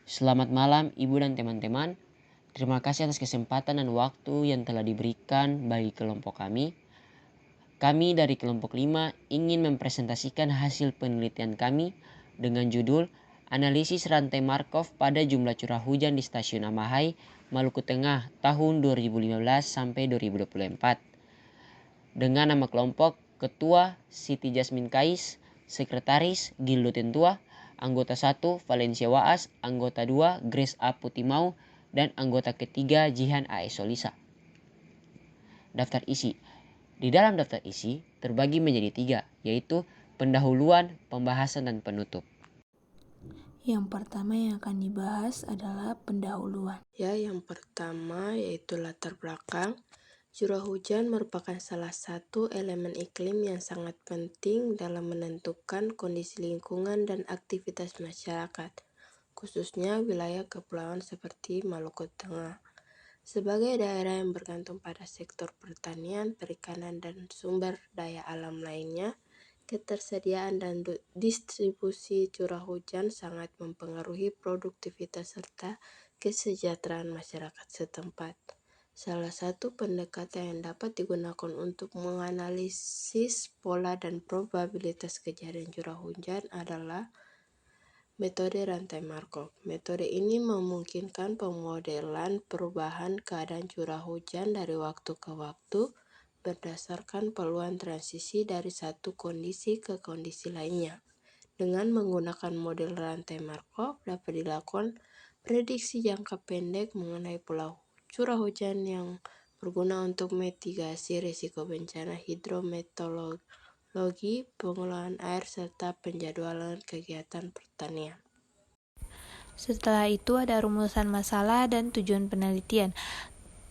Selamat malam Ibu dan teman-teman. Terima kasih atas kesempatan dan waktu yang telah diberikan bagi kelompok kami. Kami dari kelompok 5 ingin mempresentasikan hasil penelitian kami dengan judul Analisis Rantai Markov pada Jumlah Curah Hujan di Stasiun Amahai, Maluku Tengah tahun 2015 sampai 2024. Dengan nama kelompok Ketua Siti Jasmine Kais, Sekretaris Gildo Tentua, Anggota 1 Valencia Waas, Anggota 2 Grace A. Putimau, dan Anggota ketiga Jihan A. Solisa. Daftar isi. Di dalam daftar isi terbagi menjadi 3, yaitu pendahuluan, pembahasan, dan penutup. Yang pertama yang akan dibahas adalah pendahuluan. Yang pertama yaitu latar belakang. Curah hujan merupakan salah satu elemen iklim yang sangat penting dalam menentukan kondisi lingkungan dan aktivitas masyarakat, khususnya wilayah kepulauan seperti Maluku Tengah. Sebagai daerah yang bergantung pada sektor pertanian, perikanan, dan sumber daya alam lainnya, ketersediaan dan distribusi curah hujan sangat mempengaruhi produktivitas serta kesejahteraan masyarakat setempat. Salah satu pendekatan yang dapat digunakan untuk menganalisis pola dan probabilitas kejadian curah hujan adalah metode rantai Markov. Metode ini memungkinkan pemodelan perubahan keadaan curah hujan dari waktu ke waktu berdasarkan peluang transisi dari satu kondisi ke kondisi lainnya. Dengan menggunakan model rantai Markov dapat dilakukan prediksi jangka pendek mengenai pola curah hujan yang berguna untuk mitigasi risiko bencana hidrometeorologi, pengelolaan air, serta penjadwalan kegiatan pertanian. Setelah itu ada rumusan masalah dan tujuan penelitian.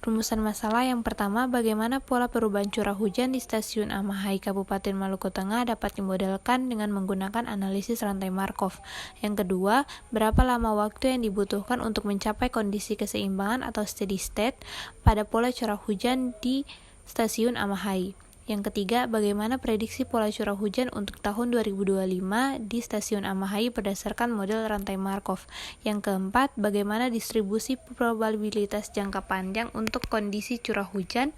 Rumusan masalah yang pertama, bagaimana pola perubahan curah hujan di Stasiun Amahai Kabupaten Maluku Tengah dapat dimodelkan dengan menggunakan analisis rantai Markov. Yang kedua, berapa lama waktu yang dibutuhkan untuk mencapai kondisi keseimbangan atau steady state pada pola curah hujan di Stasiun Amahai. Yang ketiga, bagaimana prediksi pola curah hujan untuk tahun 2025 di Stasiun Amahai berdasarkan model rantai Markov. Yang keempat, bagaimana distribusi probabilitas jangka panjang untuk kondisi curah hujan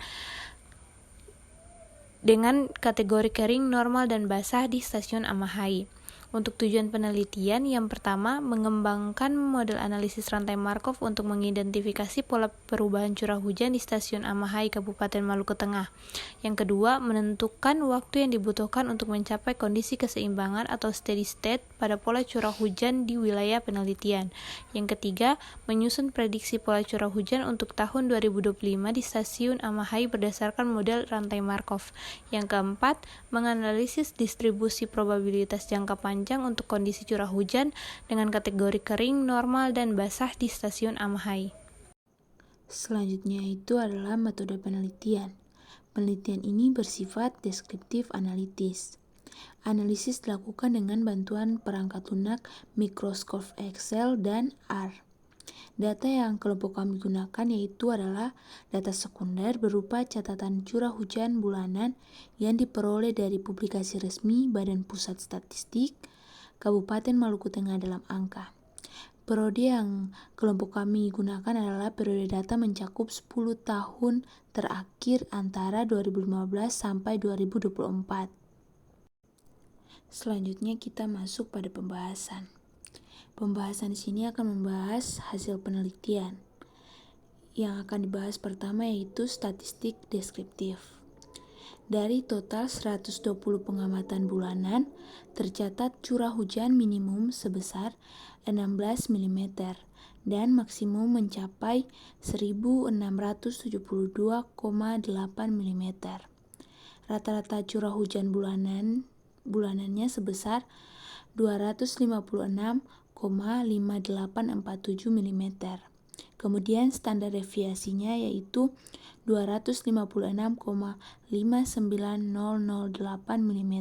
dengan kategori kering, normal, dan basah di Stasiun Amahai. Untuk tujuan penelitian, yang pertama, mengembangkan model analisis rantai Markov untuk mengidentifikasi pola perubahan curah hujan di Stasiun Amahai Kabupaten Maluku Tengah. Yang kedua, menentukan waktu yang dibutuhkan untuk mencapai kondisi keseimbangan atau steady state pada pola curah hujan di wilayah penelitian. Yang ketiga, menyusun prediksi pola curah hujan untuk tahun 2025 di Stasiun Amahai berdasarkan model rantai Markov. Yang keempat, menganalisis distribusi probabilitas jangka panjang untuk kondisi curah hujan dengan kategori kering, normal, dan basah di Stasiun Amahai. Selanjutnya itu adalah metode penelitian. Penelitian ini bersifat deskriptif analitis. Analisis dilakukan dengan bantuan perangkat lunak Microsoft Excel dan R. Data yang kelompok kami gunakan yaitu adalah data sekunder berupa catatan curah hujan bulanan yang diperoleh dari publikasi resmi Badan Pusat Statistik Kabupaten Maluku Tengah dalam angka. Periode yang kelompok kami gunakan adalah periode data mencakup 10 tahun terakhir antara 2015 sampai 2024. Selanjutnya kita masuk pada pembahasan. Pembahasan di sini akan membahas hasil penelitian. Yang akan dibahas pertama yaitu statistik deskriptif. Dari total 120 pengamatan bulanan, tercatat curah hujan minimum sebesar 16 mm dan maksimum mencapai 1672,8 mm. Rata-rata curah hujan bulanannya sebesar 256,5847 mm. Kemudian standar deviasinya yaitu 256,59008 mm.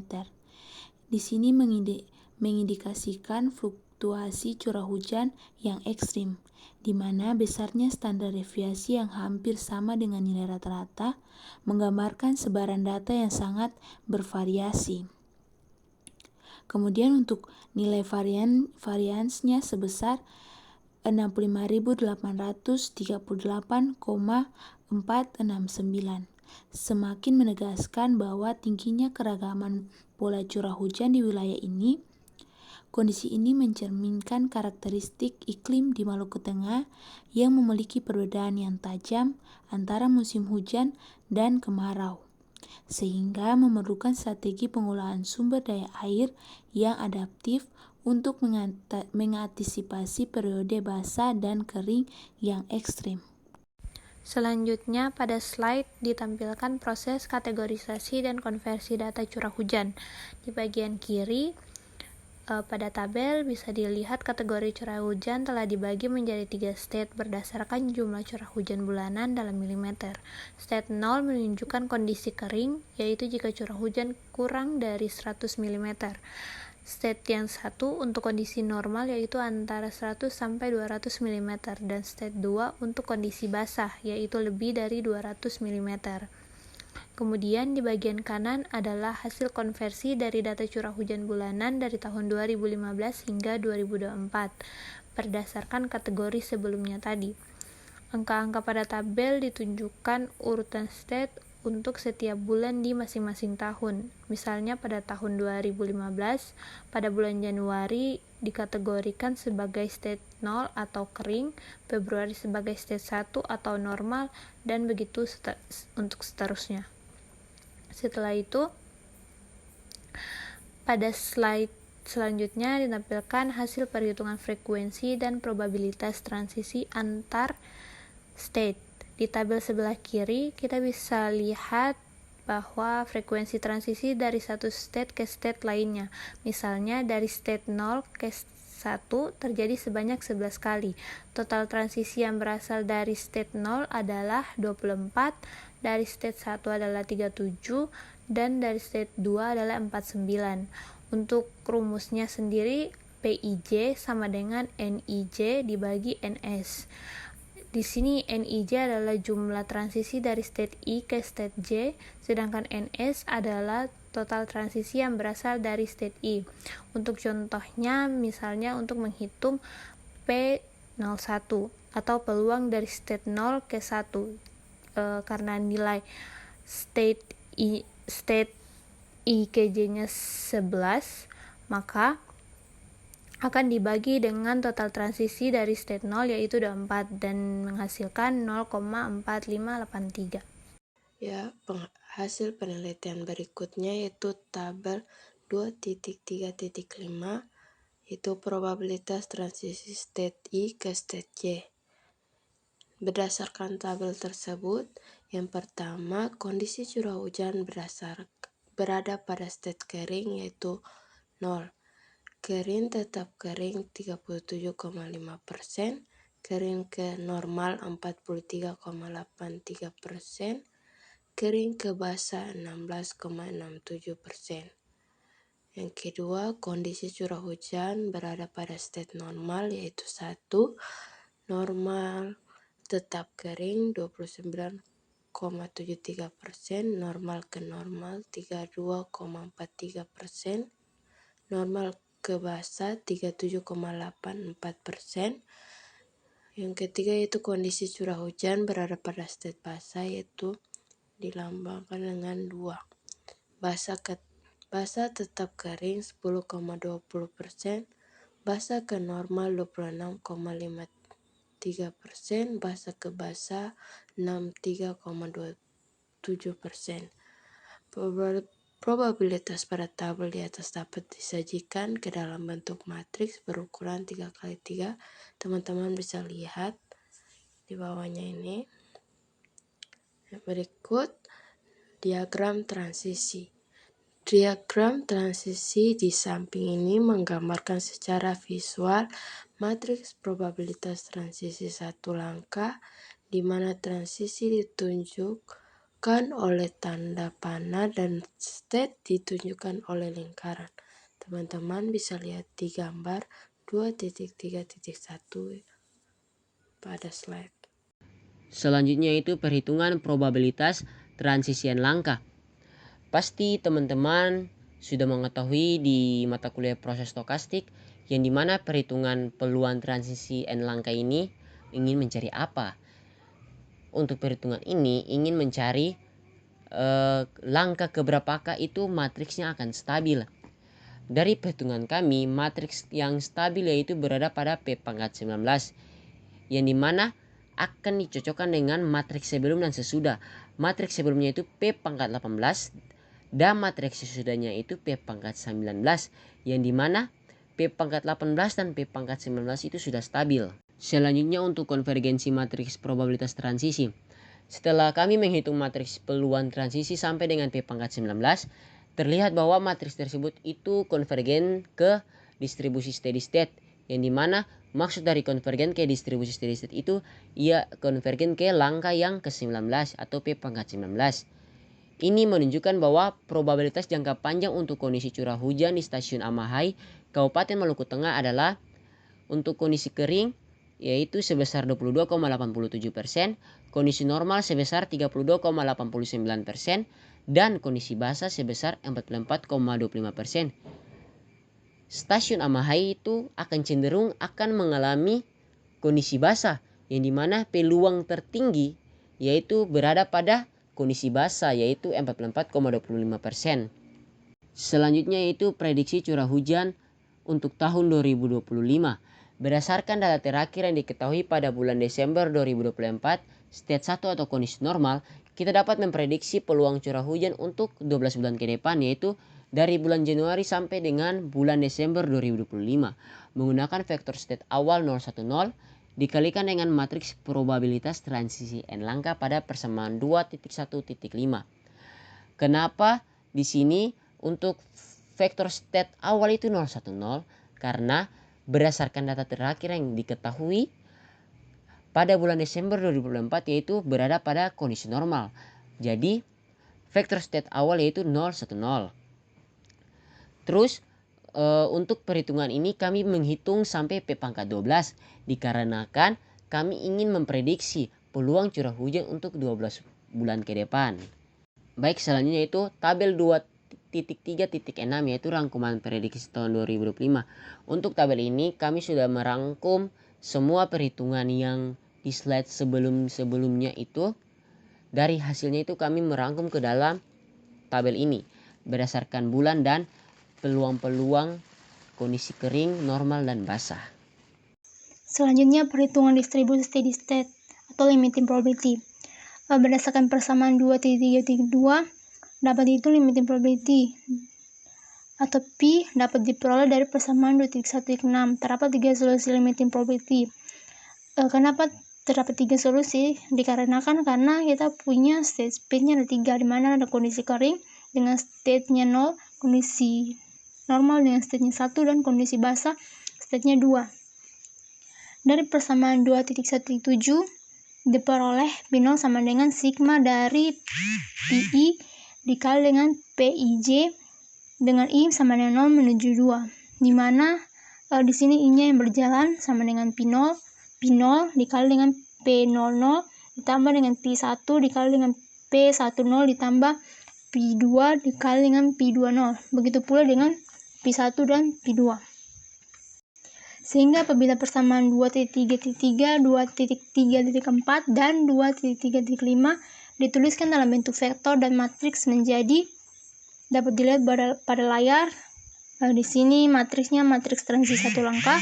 Di sini mengindikasikan fluktuasi curah hujan yang ekstrim, di mana besarnya standar deviasi yang hampir sama dengan nilai rata-rata, menggambarkan sebaran data yang sangat bervariasi. Kemudian untuk nilai variansnya sebesar 65.838,469. Semakin menegaskan bahwa tingginya keragaman pola curah hujan di wilayah ini. Kondisi ini mencerminkan karakteristik iklim di Maluku Tengah yang memiliki perbedaan yang tajam antara musim hujan dan kemarau, sehingga memerlukan strategi pengolahan sumber daya air yang adaptif untuk mengantisipasi periode basah dan kering yang ekstrim. Selanjutnya, pada slide ditampilkan proses kategorisasi dan konversi data curah hujan. Di bagian kiri, pada tabel bisa dilihat kategori curah hujan telah dibagi menjadi 3 state berdasarkan jumlah curah hujan bulanan dalam milimeter. State 0 menunjukkan kondisi kering, yaitu jika curah hujan kurang dari 100 mm. State yang 1 untuk kondisi normal, yaitu antara 100 sampai 200 mm, dan state 2 untuk kondisi basah, yaitu lebih dari 200 mm. Kemudian di bagian kanan adalah hasil konversi dari data curah hujan bulanan dari tahun 2015 hingga 2024 berdasarkan kategori sebelumnya tadi. Angka-angka pada tabel ditunjukkan urutan state untuk setiap bulan di masing-masing tahun. Misalnya pada tahun 2015, pada bulan Januari dikategorikan sebagai state 0 atau kering, Februari sebagai state 1 atau normal, dan begitu untuk seterusnya. Setelah itu, pada slide selanjutnya ditampilkan hasil perhitungan frekuensi dan probabilitas transisi antar state. Di tabel sebelah kiri, kita bisa lihat bahwa frekuensi transisi dari satu state ke state lainnya. Misalnya dari state 0 ke 1 terjadi sebanyak 11 kali. Total transisi yang berasal dari state 0 adalah 24, dari state 1 adalah 37, dan dari state 2 adalah 49. Untuk rumusnya sendiri, PIJ sama dengan NIJ dibagi NS. Di sini NIJ adalah jumlah transisi dari state I ke state J, sedangkan NS adalah total transisi yang berasal dari state I. Untuk contohnya, misalnya untuk menghitung P01 atau peluang dari state 0 ke 1, karena nilai state IKJ-nya 11, maka akan dibagi dengan total transisi dari state 0 yaitu 24 dan menghasilkan 0,4583. Ya, hasil penelitian berikutnya yaitu tabel 2.3.5, yaitu probabilitas transisi state I ke state J. Berdasarkan tabel tersebut, yang pertama, kondisi curah hujan berada pada state kering yaitu 0. Kering tetap kering 37,5%, kering ke normal 43,83%, kering ke basah 16,67%. Yang kedua, kondisi curah hujan berada pada state normal yaitu 1, normal tetap kering 29,73%, normal ke normal 32,43%, normal ke basah 37,84%. Yang ketiga yaitu kondisi curah hujan berada pada state basah, yaitu dilambangkan dengan 2. Basah tetap kering 10,20%, basah ke normal 26,53%, basah ke basah 63,27%. Probabilitas pada tabel di atas dapat disajikan ke dalam bentuk matriks berukuran 3x3. Teman-teman bisa lihat di bawahnya ini. Berikut diagram transisi. Diagram transisi di samping ini menggambarkan secara visual matriks probabilitas transisi satu langkah, di mana transisi ditunjukkan oleh tanda panah dan state ditunjukkan oleh lingkaran. Teman-teman bisa lihat di gambar 2.3.1 pada slide. Selanjutnya itu perhitungan probabilitas transisian langkah. Pasti teman-teman sudah mengetahui di mata kuliah proses stokastik yang dimana perhitungan peluang transisi N langka ini ingin mencari apa? Untuk perhitungan ini ingin mencari langkah keberapakah itu matriksnya akan stabil. Dari perhitungan kami, matriks yang stabil yaitu berada pada P pangkat 19 yang dimana akan dicocokkan dengan matriks sebelum dan sesudah. Matriks sebelumnya itu P pangkat 18 dan matriks sesudahnya itu P pangkat 19 yang dimana P pangkat 18 dan P pangkat 19 itu sudah stabil. Selanjutnya untuk konvergensi matriks probabilitas transisi. Setelah kami menghitung matriks peluang transisi sampai dengan P pangkat 19, terlihat bahwa matriks tersebut itu konvergen ke distribusi steady state, yang dimana maksud dari konvergen ke distribusi steady state itu ia konvergen ke langkah yang ke-19 atau P pangkat 19. Ini menunjukkan bahwa probabilitas jangka panjang untuk kondisi curah hujan di stasiun Amahai, Kabupaten Maluku Tengah adalah untuk kondisi kering yaitu sebesar 22,87%, kondisi normal sebesar 32,89%, dan kondisi basah sebesar 44,25%. Stasiun Amahai itu akan cenderung akan mengalami kondisi basah yang dimana peluang tertinggi yaitu berada pada kondisi basah yaitu 44,25%. Selanjutnya yaitu prediksi curah hujan untuk tahun 2025. Berdasarkan data terakhir yang diketahui pada bulan Desember 2024, state 1 atau kondisi normal, kita dapat memprediksi peluang curah hujan untuk 12 bulan ke depan yaitu dari bulan Januari sampai dengan bulan Desember 2025 menggunakan vektor state awal 010 dikalikan dengan matriks probabilitas transisi N langka pada persamaan 2.1.5. Kenapa di sini untuk vektor state awal itu 010? Karena berdasarkan data terakhir yang diketahui pada bulan Desember 2024 yaitu berada pada kondisi normal. Jadi vektor state awal yaitu 010. Terus untuk perhitungan ini kami menghitung sampai P pangkat 12 dikarenakan kami ingin memprediksi peluang curah hujan untuk 12 bulan ke depan. Baik, selanjutnya itu tabel 2.3.6 yaitu rangkuman prediksi tahun 2025. Untuk tabel ini kami sudah merangkum semua perhitungan yang di slide sebelumnya itu. Dari hasilnya itu kami merangkum ke dalam tabel ini berdasarkan bulan dan peluang-peluang kondisi kering, normal, dan basah. Selanjutnya perhitungan distribusi steady state atau limiting probability. Berdasarkan persamaan 2.3.2 dapat dihitung limiting probability atau P dapat diperoleh dari persamaan 2.1.6. Terdapat 3 solusi limiting probability. Kenapa terdapat 3 solusi? Dikarenakan karena kita punya state space-nya ada 3, di mana ada kondisi kering dengan state-nya 0, kondisi normal dengan state-nya 1, dan kondisi basah state-nya 2. Dari persamaan 2.1.7 diperoleh P0 sama dengan sigma dari PI dikali dengan PIJ dengan I sama dengan 0 menuju 2, di mana di sini I-nya yang berjalan sama dengan P0 dikali dengan P00 ditambah dengan P1 dikali dengan P10 ditambah P2 dikali dengan P20. Begitu pula dengan P1 dan P2. Sehingga apabila persamaan 2.3.3, 2.3.4, dan 2.3.5 dituliskan dalam bentuk vektor dan matriks menjadi dapat dilihat pada layar. Di sini matriksnya matriks transisi satu langkah.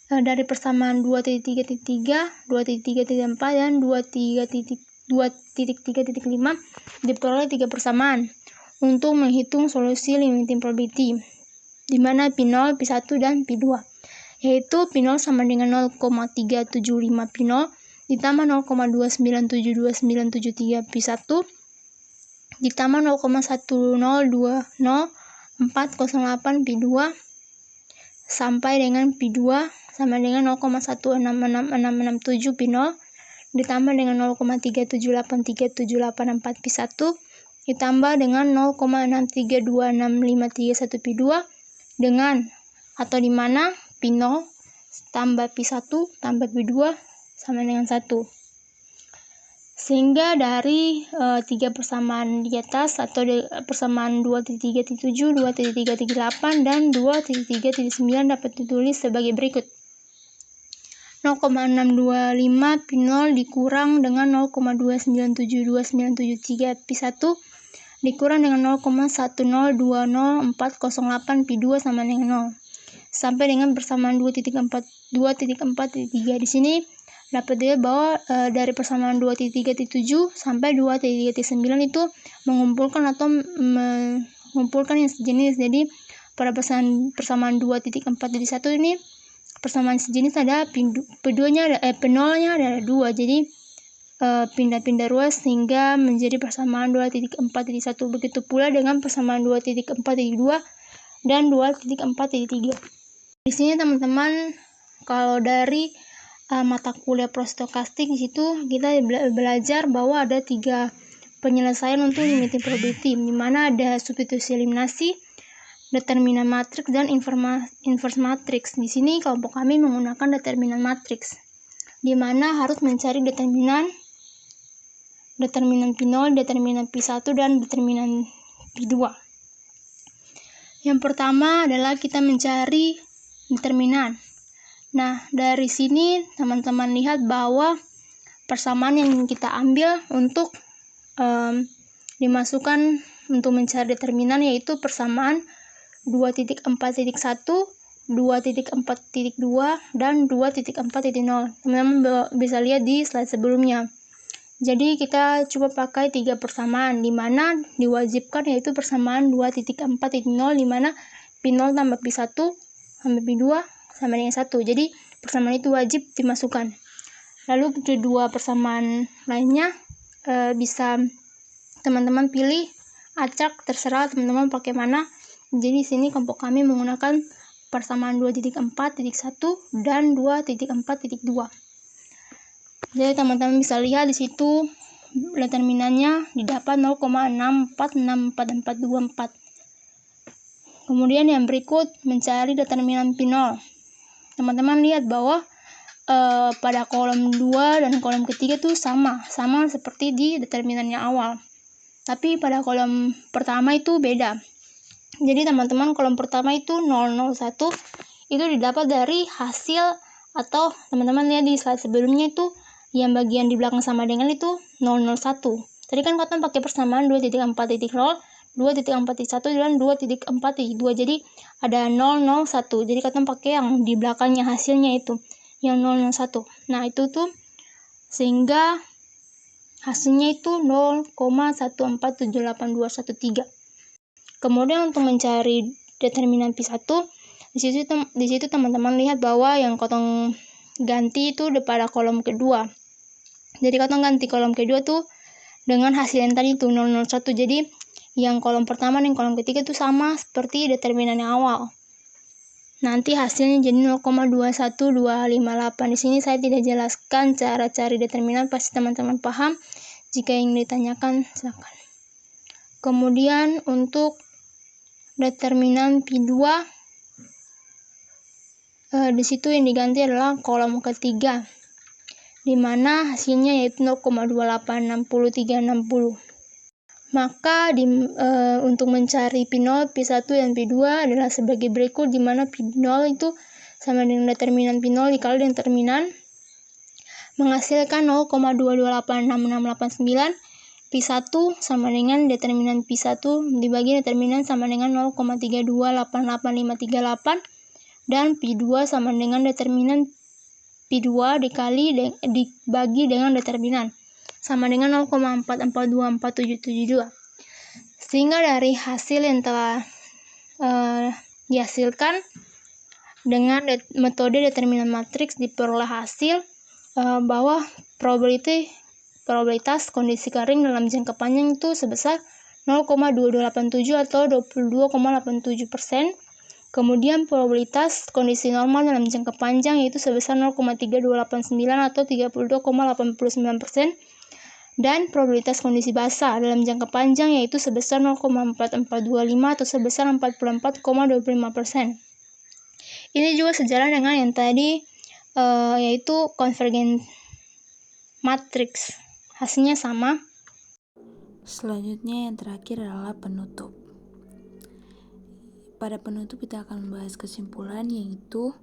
Dari persamaan 2.3.3, 2.3.4, dan 2.3.5 diperoleh 3 persamaan untuk menghitung solusi limiting probability, di mana P0, P1, dan P2, yaitu P0 sama dengan 0,375 P0 ditambah 0,2972973 P1 ditambah 0,1020408 P2 sampai dengan P2 sama dengan 0,166667 P0 ditambah dengan 0,3783784 P1 ditambah dengan 0,6326531 P2 dengan atau di mana P0 tambah P1 tambah P2 sama dengan 1. Sehingga dari 3 persamaan di atas atau persamaan 2.3.7, 2.3.8, dan 2.3.9 dapat ditulis sebagai berikut. 0,625 P0 dikurang dengan 0,2972973 P1 dikurang dengan 0,1020408 P2 sama dengan 0. Sampai dengan persamaan 2.4.3. Di sini dapat dilihat bahwa dari persamaan 2.3.7 sampai 2.3.9 itu mengumpulkan atau mengumpulkan yang sejenis. Jadi pada persamaan 2.4.1 ini persamaan sejenis ada P0-nya ada 2. Jadi pindah-pindah ruas sehingga menjadi persamaan 2.4.1. Begitu pula dengan persamaan 2.4.2 dan 2.4.3. Di sini teman-teman, kalau dari mata kuliah prostokastik, di situ kita belajar bahwa ada 3 penyelesaian untuk limiting probability, di mana ada substitusi eliminasi, determinan matriks, dan inverse matriks. Di sini kelompok kami menggunakan determinan matriks, di mana harus mencari determinan P0, determinan P1, dan determinan P2. Yang pertama adalah kita mencari determinan. Nah, dari sini teman-teman lihat bahwa persamaan yang kita ambil untuk dimasukkan untuk mencari determinan yaitu persamaan 2.4.1, 2.4.2, dan 2.4.0. Teman-teman bisa lihat di slide sebelumnya. Jadi kita coba pakai 3 persamaan, di mana diwajibkan yaitu persamaan 2.4.0, di mana P0 tambah P1 tambah P2 sama dengan 1. Jadi persamaan itu wajib dimasukkan. Lalu kedua persamaan lainnya bisa teman-teman pilih, acak, terserah teman-teman pakai mana. Jadi di sini kelompok kami menggunakan persamaan 2.4.1 dan 2.4.2. Jadi teman-teman bisa lihat di situ determinannya didapat 0,646424. Kemudian yang berikut mencari determinan P0. Teman-teman lihat bahwa pada kolom 2 dan kolom ketiga itu sama seperti di determinannya awal. Tapi pada kolom pertama itu beda. Jadi teman-teman, kolom pertama itu 001 itu didapat dari hasil, atau teman-teman lihat di slide sebelumnya itu yang bagian di belakang sama dengan itu 001. Tadi kan kalian pakai persamaan 2.4.0, 2.4.1 dan 2.4.2. Jadi ada 001. Jadi kalian pakai yang di belakangnya hasilnya itu yang 001. Nah, itu tuh sehingga hasilnya itu 0,1478213. Kemudian untuk mencari determinan P1, di situ teman-teman lihat bahwa yang kotong ganti itu pada kolom kedua. Jadi kotong ganti kolom kedua tuh dengan hasil yang tadi itu 001. Jadi yang kolom pertama dan kolom ketiga itu sama seperti determinan yang awal. Nanti hasilnya jadi 0,21258. Di sini saya tidak jelaskan cara cari determinan, pasti teman-teman paham. Jika ingin ditanyakan, silakan. Kemudian untuk determinan P2, di situ yang diganti adalah kolom ketiga, di mana hasilnya yaitu 0,286360. Maka untuk mencari P0, P1, dan P2 adalah sebagai berikut, di mana P0 itu sama dengan determinan P0 dikali determinan menghasilkan 0,228689. P1 sama dengan determinan P1 dibagi determinan sama dengan 0,3288538, dan P2 sama dengan determinan P2 dibagi dengan determinan sama dengan 0,442472. Sehingga dari hasil yang telah dihasilkan dengan metode determinan matriks diperoleh hasil bahwa probabilitas kondisi kering dalam jangka panjang itu sebesar 0,2287 atau 22,87%. Kemudian probabilitas kondisi normal dalam jangka panjang yaitu sebesar 0,3289 atau 32,89%. Dan probabilitas kondisi basah dalam jangka panjang yaitu sebesar 0,4425 atau sebesar 44,25%. Ini juga sejalan dengan yang tadi yaitu convergent matrix. hasilnya sama. Selanjutnya yang terakhir adalah penutup. Pada penutup kita akan membahas kesimpulan, yaitu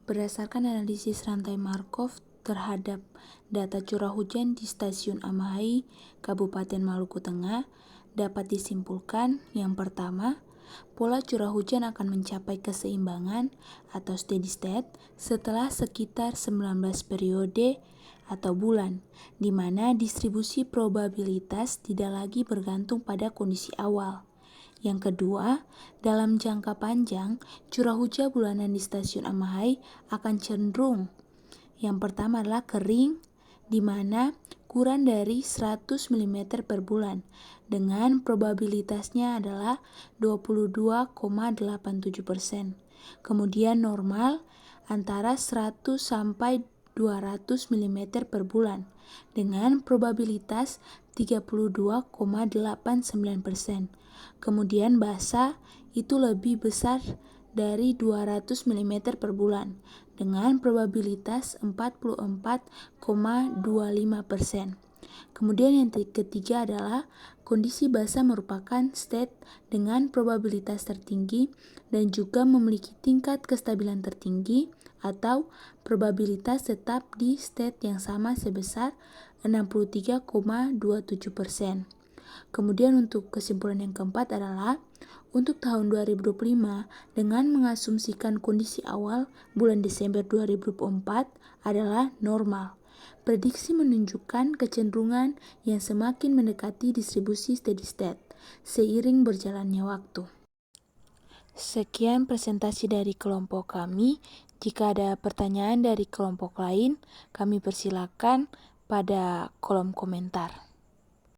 berdasarkan analisis rantai Markov terhadap data curah hujan di Stasiun Amahai, Kabupaten Maluku Tengah, dapat disimpulkan yang pertama, pola curah hujan akan mencapai keseimbangan atau steady state setelah sekitar 19 periode atau bulan, di mana distribusi probabilitas tidak lagi bergantung pada kondisi awal. Yang kedua, dalam jangka panjang, curah hujan bulanan di Stasiun Amahai akan cenderung. Yang pertama adalah kering, di mana kurang dari 100 mm per bulan, dengan probabilitasnya adalah 22,87%. Kemudian normal antara 100 sampai 200 mm per bulan, dengan probabilitas 32,89%. Kemudian basah itu lebih besar dari 200 mm per bulan dengan probabilitas 44,25%. Kemudian yang ketiga adalah kondisi basah merupakan state dengan probabilitas tertinggi dan juga memiliki tingkat kestabilan tertinggi atau probabilitas tetap di state yang sama sebesar 63,27%. Kemudian untuk kesimpulan yang keempat adalah untuk tahun 2025 dengan mengasumsikan kondisi awal bulan Desember 2024 adalah normal. Prediksi menunjukkan kecenderungan yang semakin mendekati distribusi steady state seiring berjalannya waktu. Sekian presentasi dari kelompok kami. Jika ada pertanyaan dari kelompok lain, kami persilakan pada kolom komentar.